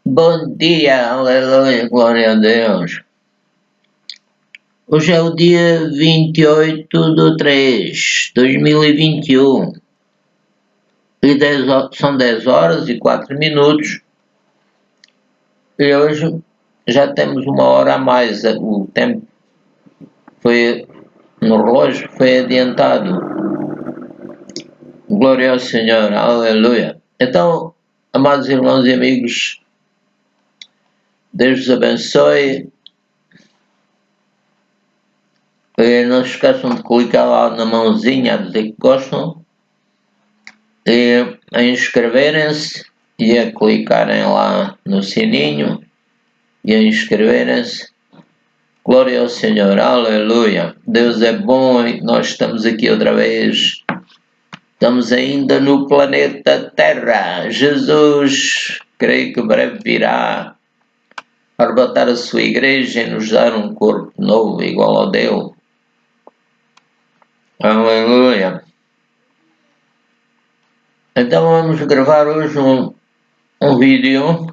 Bom dia, aleluia, glória a Deus. Hoje é o dia 28/3/2021 e são 10 horas e 4 minutos e hoje já temos uma hora a mais. O tempo foi no relógio, foi adiantado. Glória ao Senhor, aleluia. Então, amados irmãos e amigos, Deus vos abençoe. Não se esqueçam de clicar lá na mãozinha a dizer que gostam, e a inscreverem-se e a clicarem lá no sininho e a inscreverem-se. Glória ao Senhor, aleluia. Deus é bom e nós estamos aqui outra vez. Estamos ainda no planeta Terra. Jesus, creio que breve virá arrebatar a sua igreja e nos dar um corpo novo igual ao dele. Aleluia. Então vamos gravar hoje um vídeo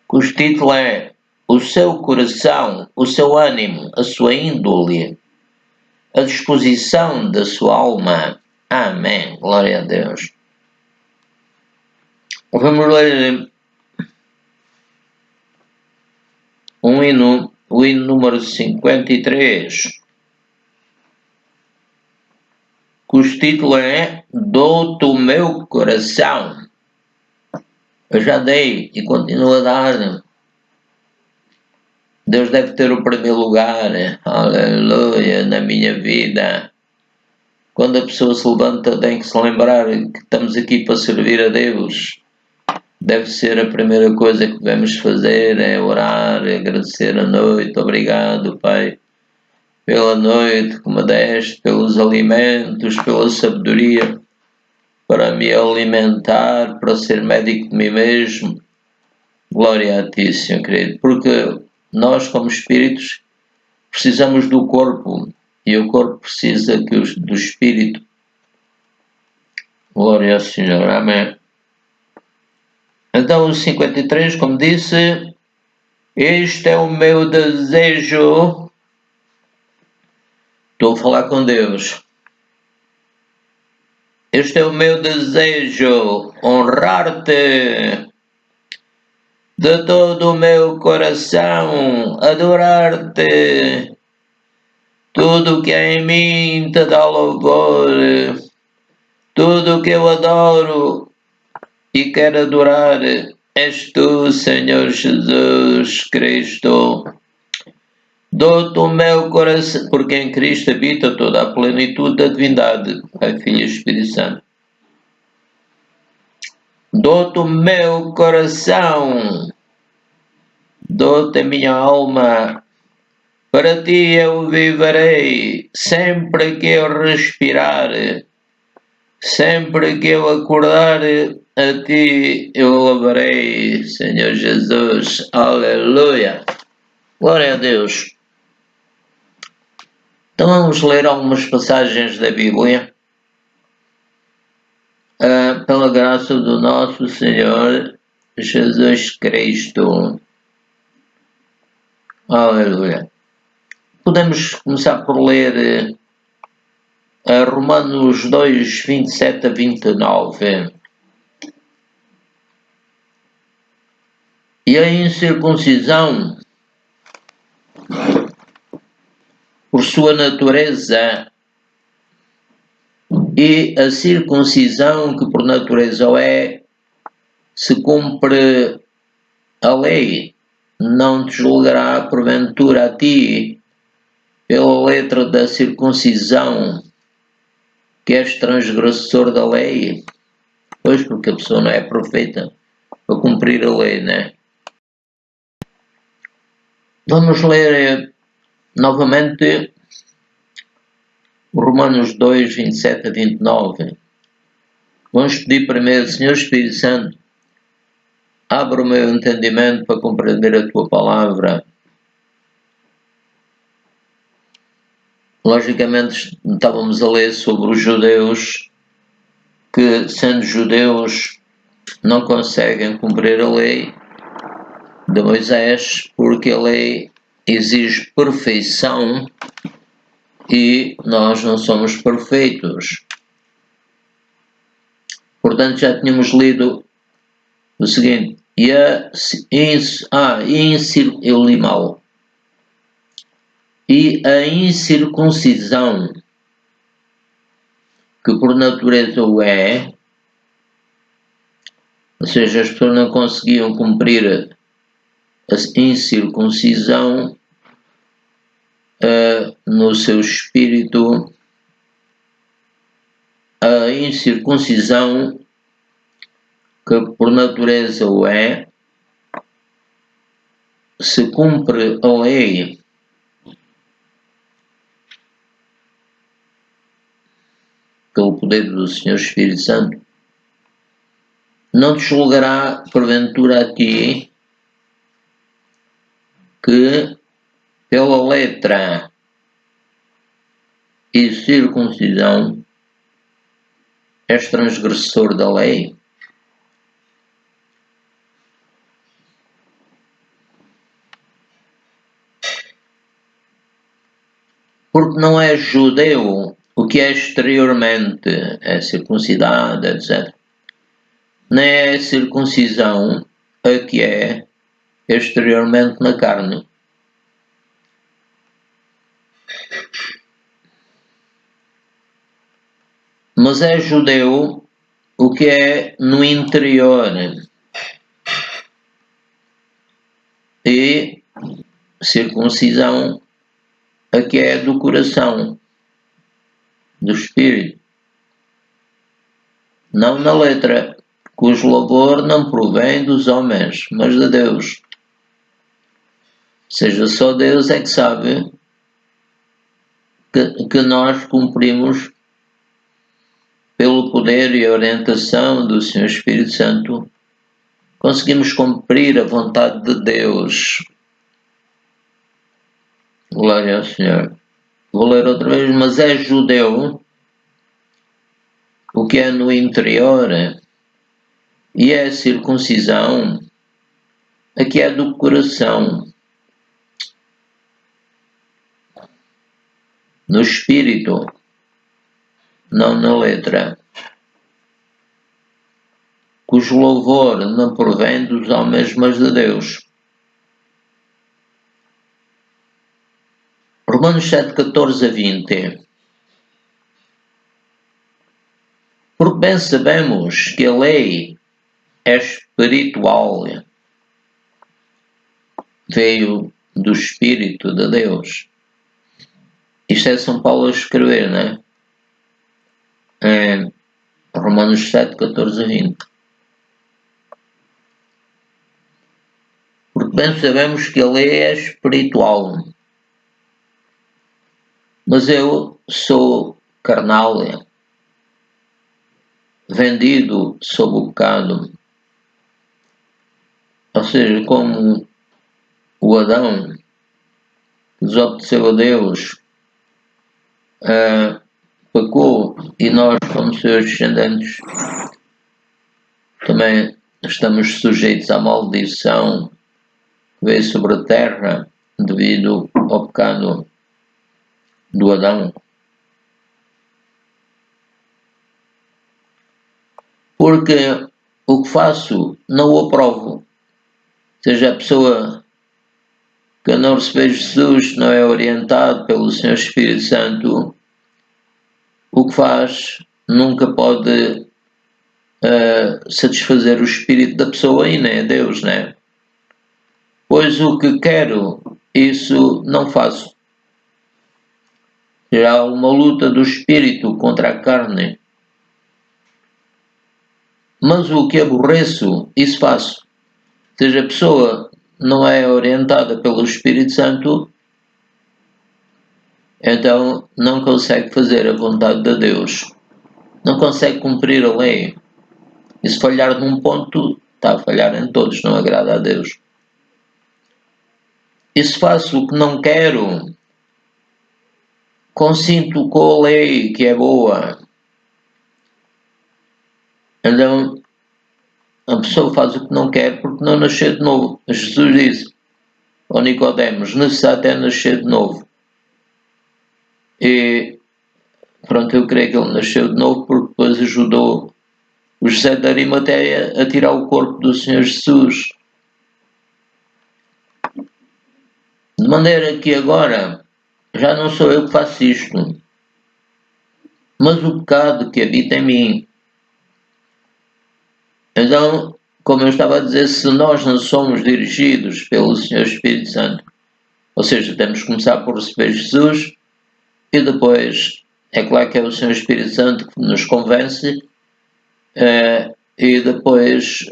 cujo título é O seu coração, o seu ânimo, a sua índole, a disposição da sua alma. Amém. Glória a Deus. Vamos ler o hino número 53, cujo título é Dou-te o meu coração. Eu já dei e continuo a dar. Deus deve ter o primeiro lugar, aleluia, na minha vida. Quando a pessoa se levanta tem que se lembrar que estamos aqui para servir a Deus. Deve ser a primeira coisa que devemos fazer, é orar, agradecer a noite. Obrigado, Pai, pela noite que me deste, pelos alimentos, pela sabedoria, para me alimentar, para ser médico de mim mesmo. Glória a Ti, Senhor querido, porque nós, como espíritos, precisamos do corpo e o corpo precisa do espírito. Glória ao Senhor, amém. Então, o 53, como disse, este é o meu desejo. Estou a falar com Deus. Este é o meu desejo, honrar-te de todo o meu coração, adorar-te. Tudo que há em mim te dá louvor. Tudo que eu adoro e quero adorar és tu, Senhor Jesus Cristo. Dou-te o meu coração, porque em Cristo habita toda a plenitude da divindade, Pai, Filho e Espírito Santo. Dou-te o meu coração, dou-te a minha alma, para ti eu viverei, sempre que eu respirar, sempre que eu acordar, a ti eu louvarei, Senhor Jesus, aleluia, glória a Deus. Então vamos ler algumas passagens da Bíblia, pela graça do nosso Senhor Jesus Cristo, aleluia. Podemos começar por ler Romanos 2, 27-29. E a incircuncisão, por sua natureza, e a circuncisão, que por natureza o é, se cumpre a lei, não te julgará porventura a ti pela letra da circuncisão, que és transgressor da lei. Pois, porque a pessoa não é perfeita para cumprir a lei, né? Vamos ler novamente Romanos 2, 27-29. Vamos pedir primeiro, Senhor Espírito Santo, abre o meu entendimento para compreender a Tua palavra. Logicamente, estávamos a ler sobre os judeus, que, sendo judeus, não conseguem cumprir a lei de Moisés, porque a lei exige perfeição e nós não somos perfeitos. Portanto, já tínhamos lido o seguinte, eu li mal. E a incircuncisão, que por natureza o é, ou seja, as pessoas não conseguiam cumprir a incircuncisão no seu espírito, a incircuncisão, que por natureza o é, se cumpre a lei pelo poder do Senhor Espírito Santo, não te julgará porventura a ti que pela letra e circuncisão és transgressor da lei? Porque não és judeu, o que é exteriormente é circuncidado, etc. Nem é circuncisão a que é exteriormente na carne. Mas é judeu o que é no interior. E circuncisão a que é do coração, do espírito. Não na letra, cujo louvor não provém dos homens, mas de Deus. Ou seja, só Deus é que sabe que nós cumprimos pelo poder e orientação do Senhor Espírito Santo, conseguimos cumprir a vontade de Deus. Glória ao Senhor. Vou ler outra vez, mas é judeu o que é no interior, e é circuncisão a que é do coração, no espírito, não na letra, cujo louvor não provém dos homens, mas de Deus. Romanos 7, 14 a 20. Porque bem sabemos que a lei é espiritual, veio do Espírito de Deus. Isto é São Paulo a escrever, não é? Romanos 7, 14 a 20. Porque bem sabemos que a lei é espiritual, mas eu sou carnal, vendido sob o pecado. Ou seja, como o Adão desobedeceu a Deus, pecou, e nós, como seus descendentes, também estamos sujeitos à maldição que veio sobre a terra devido ao pecado do Adão. Porque o que faço não o aprovo. Ou seja, a pessoa que não recebeu Jesus, não é orientado pelo Senhor Espírito Santo, o que faz nunca pode satisfazer o espírito da pessoa e nem a Deus, né? Pois o que quero, isso não faço. Já há uma luta do espírito contra a carne. Mas o que aborreço, isso faço. Ou seja, a pessoa não é orientada pelo Espírito Santo, então não consegue fazer a vontade de Deus. Não consegue cumprir a lei. E se falhar num ponto, está a falhar em todos, não agrada a Deus. E se faço o que não quero, consinto com a lei que é boa. Então, a pessoa faz o que não quer porque não nasceu de novo. Jesus disse ao Nicodemos, necessário é nascer de novo. E pronto, eu creio que ele nasceu de novo porque depois ajudou o José de Arimateia a tirar o corpo do Senhor Jesus. De maneira que agora já não sou eu que faço isto, mas o pecado que habita em mim. Então, como eu estava a dizer, se nós não somos dirigidos pelo Senhor Espírito Santo, ou seja, temos que começar por receber Jesus e depois, é claro que é o Senhor Espírito Santo que nos convence, e depois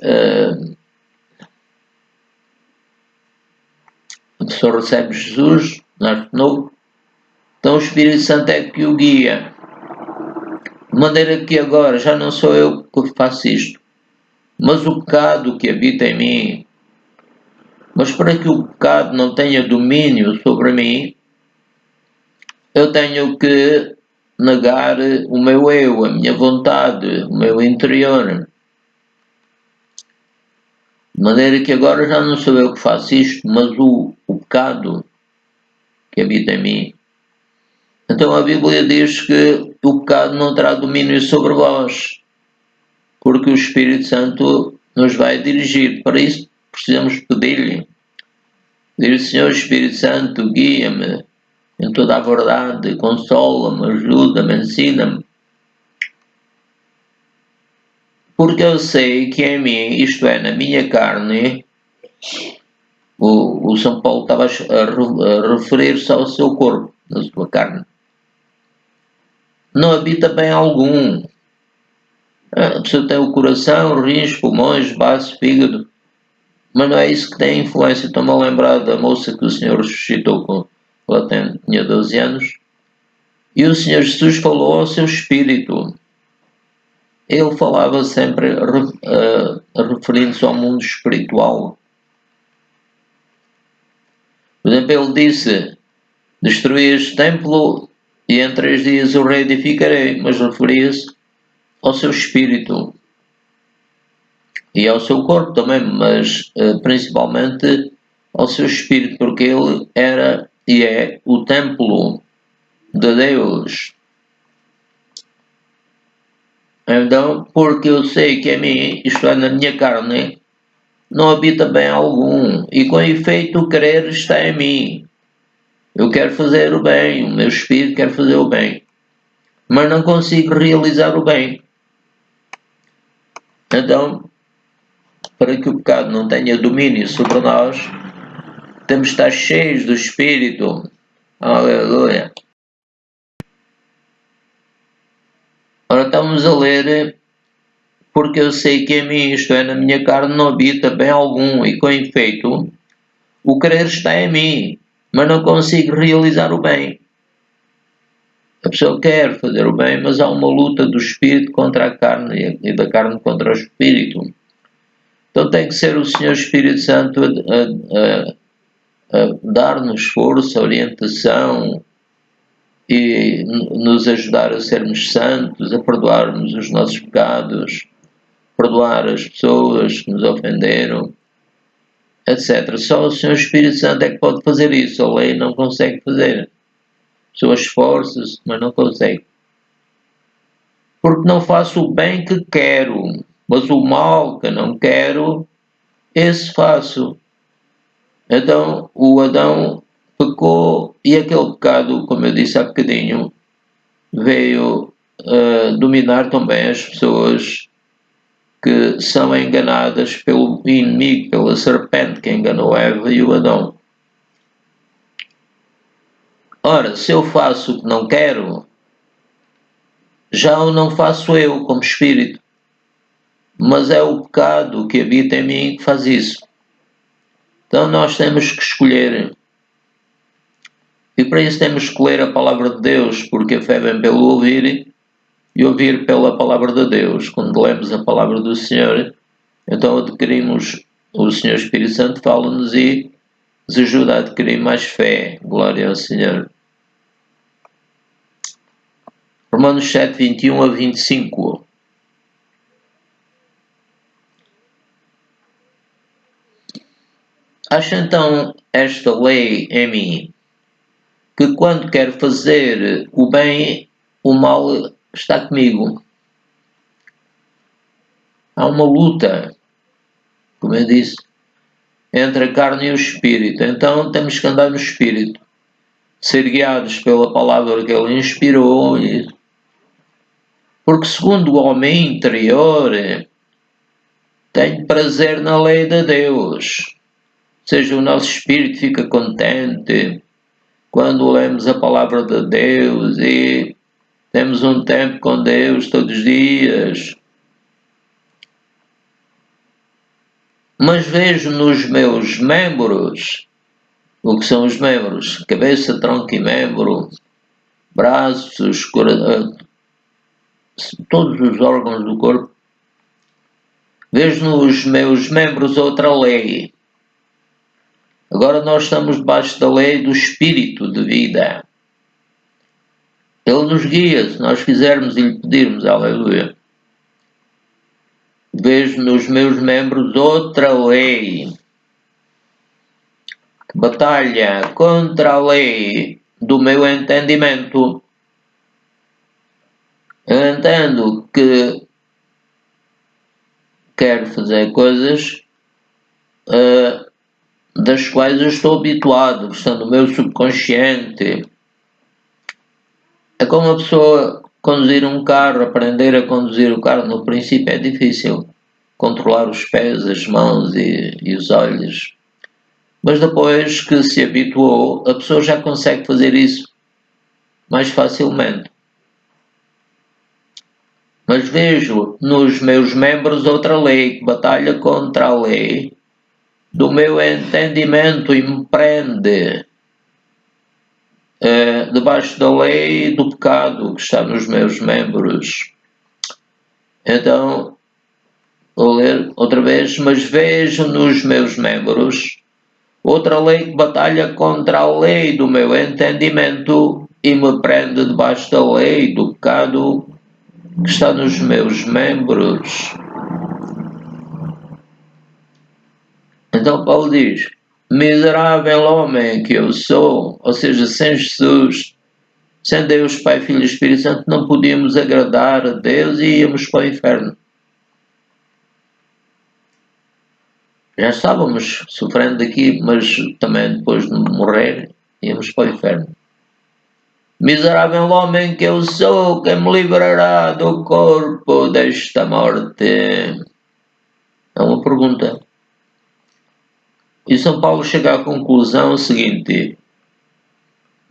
a pessoa recebe Jesus, nasce de novo, então o Espírito Santo é que o guia. De maneira que agora já não sou eu que faço isto, mas o pecado que habita em mim. Mas para que o pecado não tenha domínio sobre mim, eu tenho que negar o meu eu, a minha vontade, o meu interior. De maneira que agora já não sou eu que faço isto, mas o pecado que habita em mim. Então a Bíblia diz que o pecado não terá domínio sobre vós, porque o Espírito Santo nos vai dirigir. Para isso precisamos pedir-lhe. Dizer, Senhor Espírito Santo, guia-me em toda a verdade, consola-me, ajuda-me, ensina-me. Porque eu sei que em mim, isto é, na minha carne, o São Paulo estava a referir-se ao seu corpo, na sua carne. Não habita bem algum. A pessoa tem o coração, rins, pulmões, baço, fígado, mas não é isso que tem influência. Estou-me a lembrar da moça que o Senhor ressuscitou quando ela tinha 12 anos, e o Senhor Jesus falou ao seu espírito. Ele falava sempre referindo-se ao mundo espiritual. Por exemplo, ele disse, destruí este templo e em 3 dias o reedificarei, mas referia-se ao seu espírito e ao seu corpo também, mas principalmente ao seu espírito, porque ele era e é o templo de Deus. Então, porque eu sei que a mim, isto é, na minha carne, não habita bem algum, e com efeito o querer está em mim. Eu quero fazer o bem, o meu espírito quer fazer o bem, mas não consigo realizar o bem. Então, para que o pecado não tenha domínio sobre nós, temos de estar cheios do Espírito. Aleluia. Ora, estamos a ler, porque eu sei que em mim, isto é, na minha carne, não habita bem algum, e com efeito, o querer está em mim, mas não consigo realizar o bem. A pessoa quer fazer o bem, mas há uma luta do espírito contra a carne e da carne contra o espírito. Então tem que ser o Senhor Espírito Santo a dar-nos força, orientação e nos ajudar a sermos santos, a perdoarmos os nossos pecados, perdoar as pessoas que nos ofenderam, etc. Só o Senhor Espírito Santo é que pode fazer isso. A lei não consegue fazer. A pessoa esforça-se, mas não consegue. Porque não faço o bem que quero, mas o mal que não quero, esse faço. Então, o Adão pecou e aquele pecado, como eu disse há bocadinho, veio dominar também as pessoas que são enganadas pelo inimigo, pela serpente que enganou Eva e o Adão. Ora, se eu faço o que não quero, já o não faço eu como espírito, mas é o pecado que habita em mim que faz isso. Então nós temos que escolher. E para isso temos que ler a palavra de Deus, porque a fé vem pelo ouvir e ouvir pela palavra de Deus. Quando lemos a palavra do Senhor, então adquirimos, o Senhor Espírito Santo fala-nos e nos ajuda a adquirir mais fé. Glória ao Senhor. Romanos 7, 21 a 25. Acha então esta lei em mim, que quando quero fazer o bem, o mal está comigo. Há uma luta, como eu disse, entre a carne e o espírito. Então temos que andar no espírito, ser guiados pela palavra que ele inspirou, porque segundo o homem interior, tenho prazer na lei de Deus. Ou seja, o nosso espírito fica contente quando lemos a palavra de Deus e temos um tempo com Deus todos os dias. Mas vejo nos meus membros, o que são os membros? Cabeça, tronco e membro, braços, todos os órgãos do corpo. Vejo nos meus membros outra lei. Agora nós estamos debaixo da lei do espírito de vida. Ele nos guia, se nós quisermos e lhe pedirmos, aleluia. Vejo nos meus membros outra lei que batalha contra a lei do meu entendimento. Eu entendo que quero fazer coisas das quais eu estou habituado, que estão no meu subconsciente. É como a pessoa conduzir um carro, aprender a conduzir o carro. No princípio é difícil controlar os pés, as mãos e os olhos. Mas depois que se habituou, a pessoa já consegue fazer isso mais facilmente. Mas vejo nos meus membros outra lei que batalha contra a lei do meu entendimento e me prende debaixo da lei do pecado que está nos meus membros. Então, vou ler outra vez, mas vejo nos meus membros outra lei que batalha contra a lei do meu entendimento e me prende debaixo da lei do pecado que está nos meus membros. Então Paulo diz, miserável homem que eu sou, ou seja, sem Jesus, sem Deus, Pai, Filho e Espírito Santo, não podíamos agradar a Deus e íamos para o inferno. Já estávamos sofrendo aqui, mas também depois de morrer, íamos para o inferno. Miserável homem que eu sou, quem me livrará do corpo desta morte? É uma pergunta. E São Paulo chega à conclusão seguinte: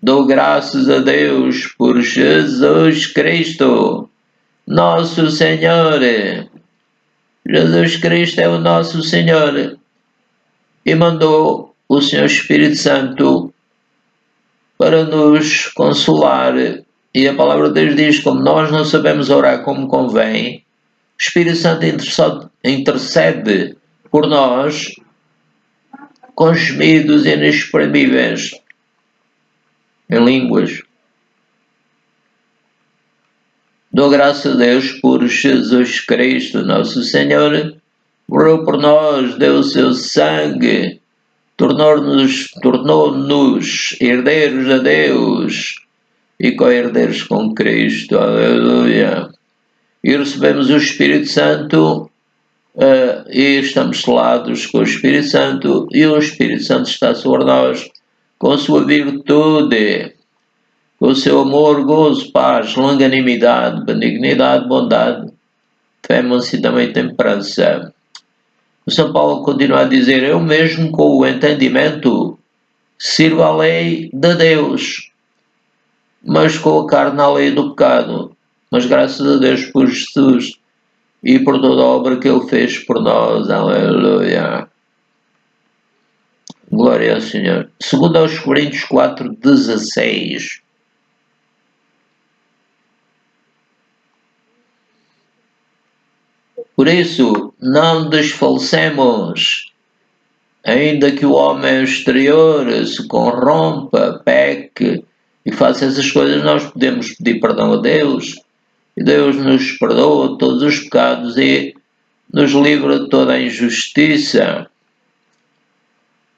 dou graças a Deus por Jesus Cristo, nosso Senhor. Jesus Cristo é o nosso Senhor e mandou o Senhor Espírito Santo para nos consolar. E a palavra de Deus diz, como nós não sabemos orar como convém, o Espírito Santo intercede por nós com gemidos inexprimíveis em línguas. Dou graças a Deus por Jesus Cristo, nosso Senhor, morreu por nós, deu o seu sangue, tornou-nos herdeiros a Deus e co-herdeiros com Cristo, aleluia. E recebemos o Espírito Santo e estamos selados com o Espírito Santo e o Espírito Santo está sobre nós com a sua virtude, com o seu amor, gozo, paz, longanimidade, benignidade, bondade, fé, mansidão e temperança. O São Paulo continua a dizer, eu mesmo com o entendimento sirvo a lei de Deus, mas com a carne a lei do pecado. Mas graças a Deus por Jesus e por toda a obra que Ele fez por nós. Aleluia. Glória ao Senhor. Segundo aos Coríntios 4:16. Por isso, não desfalecemos, ainda que o homem exterior se corrompa, peque e faça essas coisas, nós podemos pedir perdão a Deus, e Deus nos perdoa todos os pecados e nos livra de toda a injustiça.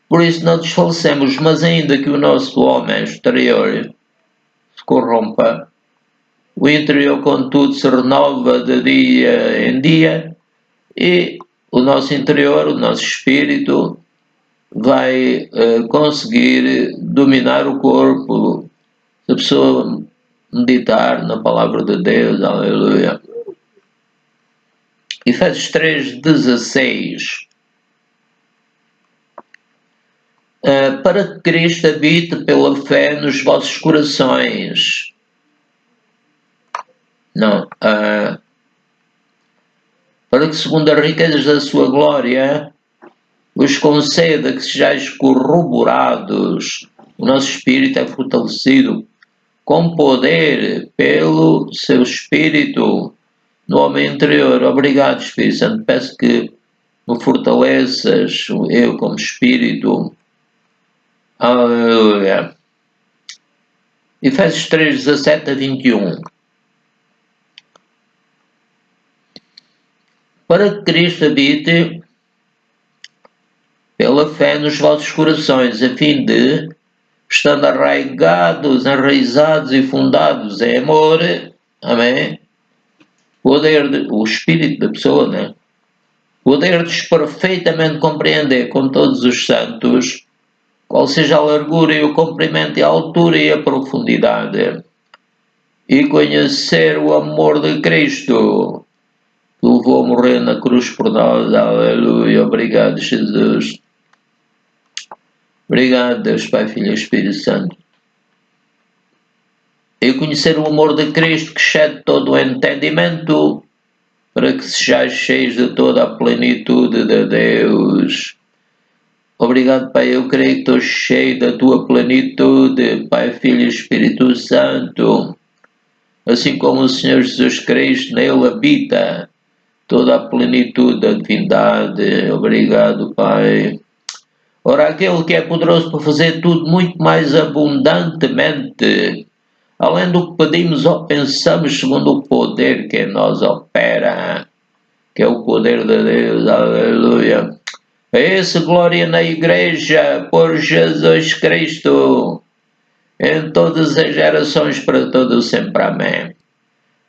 Por isso não desfalecemos, mas ainda que o nosso homem exterior se corrompa, o interior, contudo, se renova de dia em dia e o nosso interior, o nosso espírito, vai conseguir dominar o corpo. Se a pessoa meditar na palavra de Deus, aleluia. Efésios 3,16. Para que Cristo habite pela fé nos vossos corações. Não. Para que, segundo as riquezas da sua glória, vos conceda que sejais corroborados. O nosso espírito é fortalecido com poder pelo seu espírito no homem interior. Obrigado, Espírito Santo. Peço que me fortaleças, eu como espírito. Aleluia. Efésios 3, 17 a 21. Para que Cristo habite pela fé nos vossos corações, a fim de, estando enraizados e fundados em amor, amém? O espírito da pessoa, né? Poder-vos perfeitamente compreender com todos os santos qual seja a largura e o comprimento e a altura e a profundidade, e conhecer o amor de Cristo, que levou a morrer na cruz por nós. Aleluia. Obrigado, Jesus. Obrigado, Deus Pai, Filho e Espírito Santo. E conhecer o amor de Cristo, que excede todo o entendimento, para que sejais cheios de toda a plenitude de Deus. Obrigado, Pai, eu creio que estou cheio da Tua plenitude, Pai, Filho e Espírito Santo. Assim como o Senhor Jesus Cristo, nele habita toda a plenitude da divindade. Obrigado, Pai. Ora, aquele que é poderoso para fazer tudo muito mais abundantemente, além do que pedimos ou pensamos, segundo o poder que em nós opera, que é o poder de Deus. Aleluia. A essa glória na Igreja, por Jesus Cristo, em todas as gerações, para todo sempre. Amém.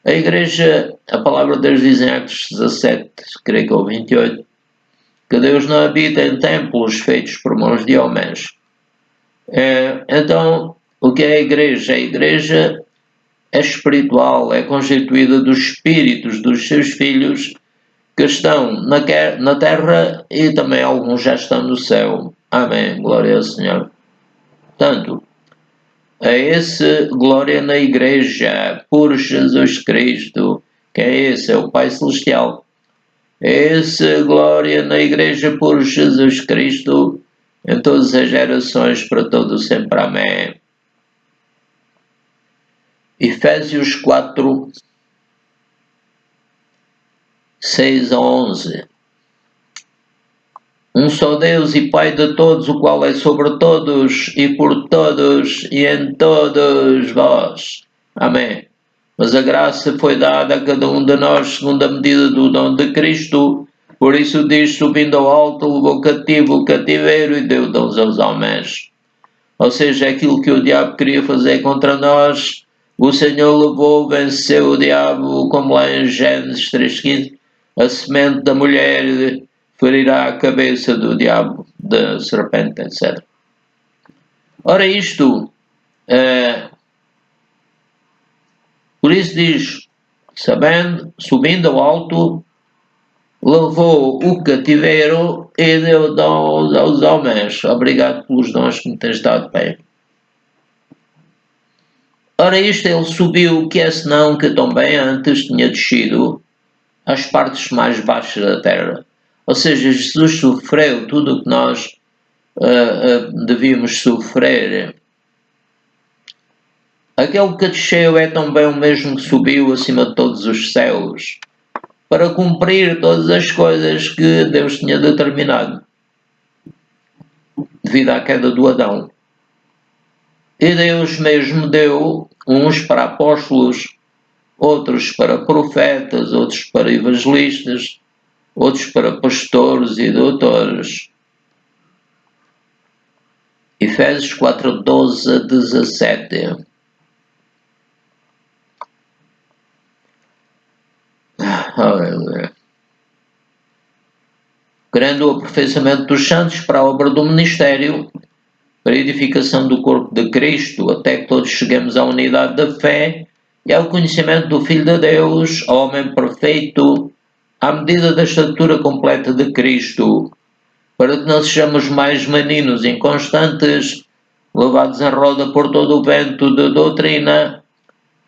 A Igreja, a palavra de Deus diz em Atos 17, creio que é o 28, que Deus não habita em templos feitos por mãos de homens. Então, o que é a Igreja? A Igreja é espiritual, é constituída dos espíritos dos seus filhos que estão na terra e também alguns já estão no céu. Amém. Glória ao Senhor. Portanto, a esse glória na Igreja por Jesus Cristo, que é esse, é o Pai Celestial. Esse glória na Igreja por Jesus Cristo em todas as gerações, para todo sempre. Amém. Efésios 4, 6 a 11. Um só Deus e Pai de todos, o qual é sobre todos e por todos e em todos vós. Amém. Mas a graça foi dada a cada um de nós segundo a medida do dom de Cristo. Por isso diz, subindo ao alto, levou cativo o cativeiro e deu dons aos homens. Ou seja, aquilo que o diabo queria fazer contra nós, o Senhor levou, venceu o diabo, como lá em Gênesis 3,15, a semente da mulher ferirá a cabeça do diabo, da serpente, etc. Ora, isto, por isso diz, subindo ao alto, levou o cativeiro e deu dons aos homens. Obrigado pelos dons que me tens dado, Pai. Ora, isto ele subiu, que é senão que também antes tinha descido às partes mais baixas da terra. Ou seja, Jesus sofreu tudo o que nós devíamos sofrer. Aquele que desceu é também o mesmo que subiu acima de todos os céus, para cumprir todas as coisas que Deus tinha determinado, devido à queda do Adão. E Deus mesmo deu uns para apóstolos, outros para profetas, outros para evangelistas, outros para pastores e doutores. Efésios 4, 12 a 17. Querendo o aperfeiçoamento dos santos para a obra do ministério, para a edificação do corpo de Cristo, até que todos cheguemos à unidade da fé e ao conhecimento do Filho de Deus, ao homem perfeito, à medida da estatura completa de Cristo, para que não sejamos mais meninos inconstantes, levados em roda por todo o vento de doutrina,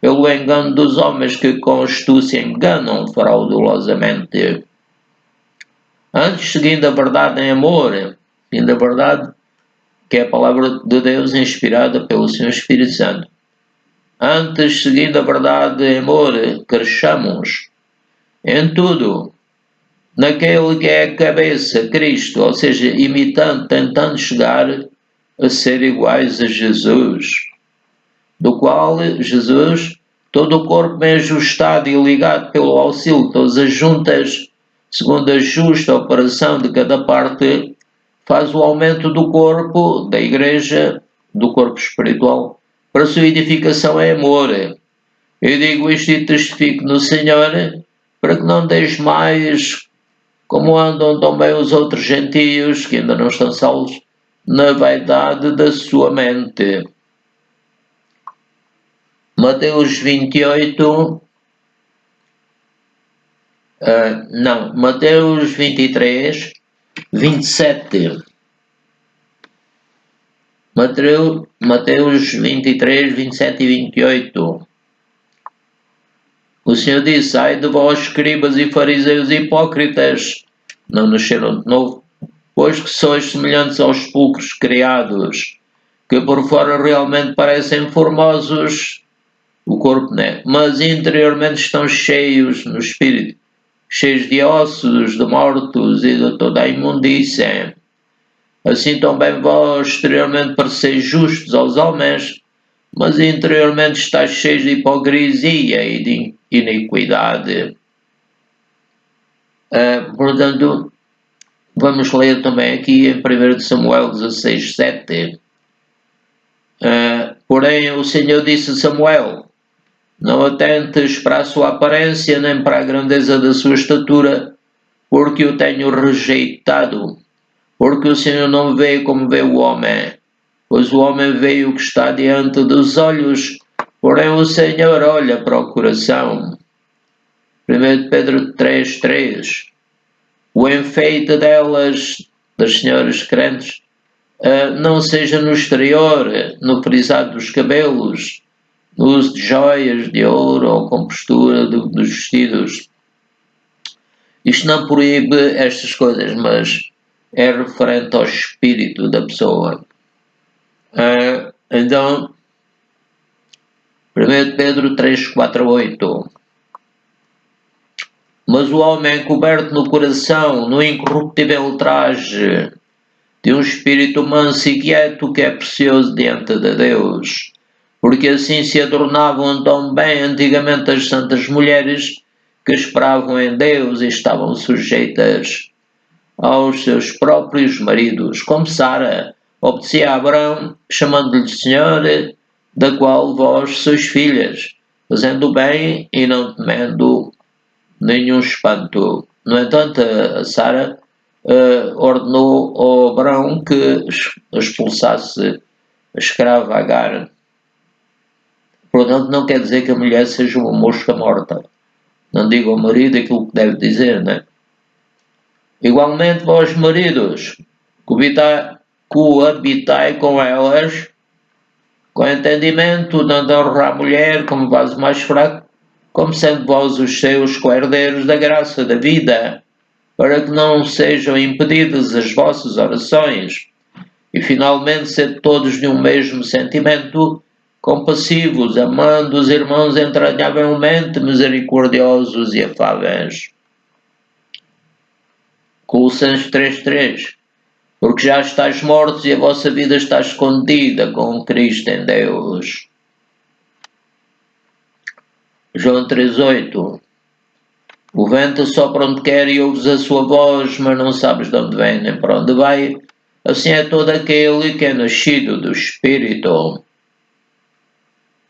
pelo engano dos homens que com astúcia enganam fraudulosamente. Antes, seguindo a verdade em amor, seguindo a verdade que é a palavra de Deus inspirada pelo Senhor Espírito Santo. Antes, seguindo a verdade em amor, cresçamos em tudo, naquele que é a cabeça, Cristo, ou seja, imitando, tentando chegar a ser iguais a Jesus, do qual Jesus, todo o corpo bem ajustado e ligado pelo auxílio de todas as juntas, segundo a justa operação de cada parte, faz o aumento do corpo, da igreja, do corpo espiritual, para a sua edificação em amor. Eu digo isto e testifico no Senhor, para que não deixe mais como andam também os outros gentios, que ainda não estão salvos, na vaidade da sua mente. Mateus 28, Mateus 23, 27. Mateus 23, 27 e 28. O Senhor disse: ai de vós, escribas e fariseus hipócritas, não nasceram de novo, pois que sois semelhantes aos sepulcros criados, que por fora realmente parecem formosos, o corpo não é, mas interiormente estão cheios no espírito, cheios de ossos, de mortos e de toda a imundícia. Assim também vós exteriormente pareceis justos aos homens, mas interiormente estáis cheios de hipocrisia e de iniquidade. Portanto, vamos ler também aqui em 1 Samuel 16, 7. Porém, o Senhor disse a Samuel: não atentes para a sua aparência, nem para a grandeza da sua estatura, porque o tenho rejeitado. Porque o Senhor não vê como vê o homem, pois o homem vê o que está diante dos olhos, porém o Senhor olha para o coração. 1 Pedro 3, 3. O enfeite delas, das senhoras crentes, não seja no exterior, no frisado dos cabelos, no uso de joias de ouro ou compostura dos vestidos. Isto não proíbe estas coisas, mas é referente ao espírito da pessoa. Então, 1 Pedro 3, 4, 8. Mas o homem coberto no coração, no incorruptível traje de um espírito manso e quieto, que é precioso diante de Deus, porque assim se adornavam tão bem antigamente as santas mulheres que esperavam em Deus e estavam sujeitas aos seus próprios maridos, como Sara obedecia a Abraão, chamando-lhe Senhor, da qual vós sois filhas, fazendo o bem e não temendo nenhum espanto. No entanto, a Sara ordenou ao Abraão que expulsasse a escrava Agar. Portanto, não quer dizer que a mulher seja uma mosca morta. Não diga ao marido aquilo que deve dizer, não é? Igualmente, vós maridos, coabitai com elas, com entendimento, dando a honra à mulher como vaso mais fraco, como sendo vós os seus co-herdeiros da graça da vida, para que não sejam impedidas as vossas orações, e finalmente sede todos de um mesmo sentimento, compassivos, amando os irmãos entranhavelmente, misericordiosos e afáveis. Colossenses 3:3. Porque já estáis mortos e a vossa vida está escondida com Cristo em Deus. João 3:8. O vento sopra onde quer e ouves a sua voz, mas não sabes de onde vem nem para onde vai. assim é todo aquele que é nascido do Espírito.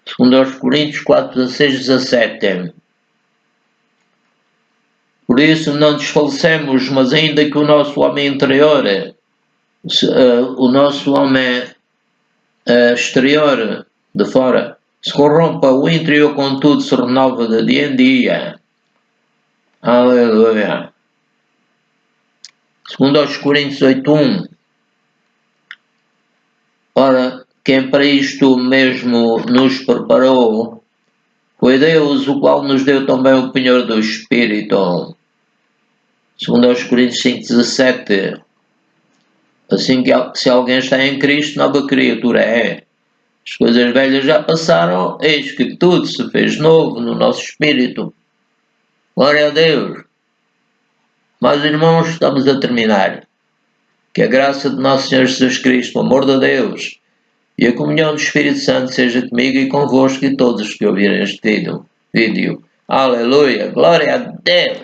Segundo aos Coríntios 4, 16, 17. Por isso não desfalecemos, mas ainda que o nosso homem interior, o nosso homem exterior, de fora, se corrompa, o interior contudo se renova de dia em dia. Aleluia. Segundo aos Coríntios 8:1. Ora, quem para isto mesmo nos preparou foi Deus, o qual nos deu também o penhor do Espírito. Segundo aos Coríntios 5:17. Assim que se alguém está em Cristo, nova criatura é. As coisas velhas já passaram, eis que tudo se fez novo no nosso espírito. Glória a Deus. Mas irmãos, estamos a terminar. Que a graça de nosso Senhor Jesus Cristo, o amor de Deus e a comunhão do Espírito Santo seja comigo e convosco e todos que ouvirem este vídeo. Aleluia. Glória a Deus.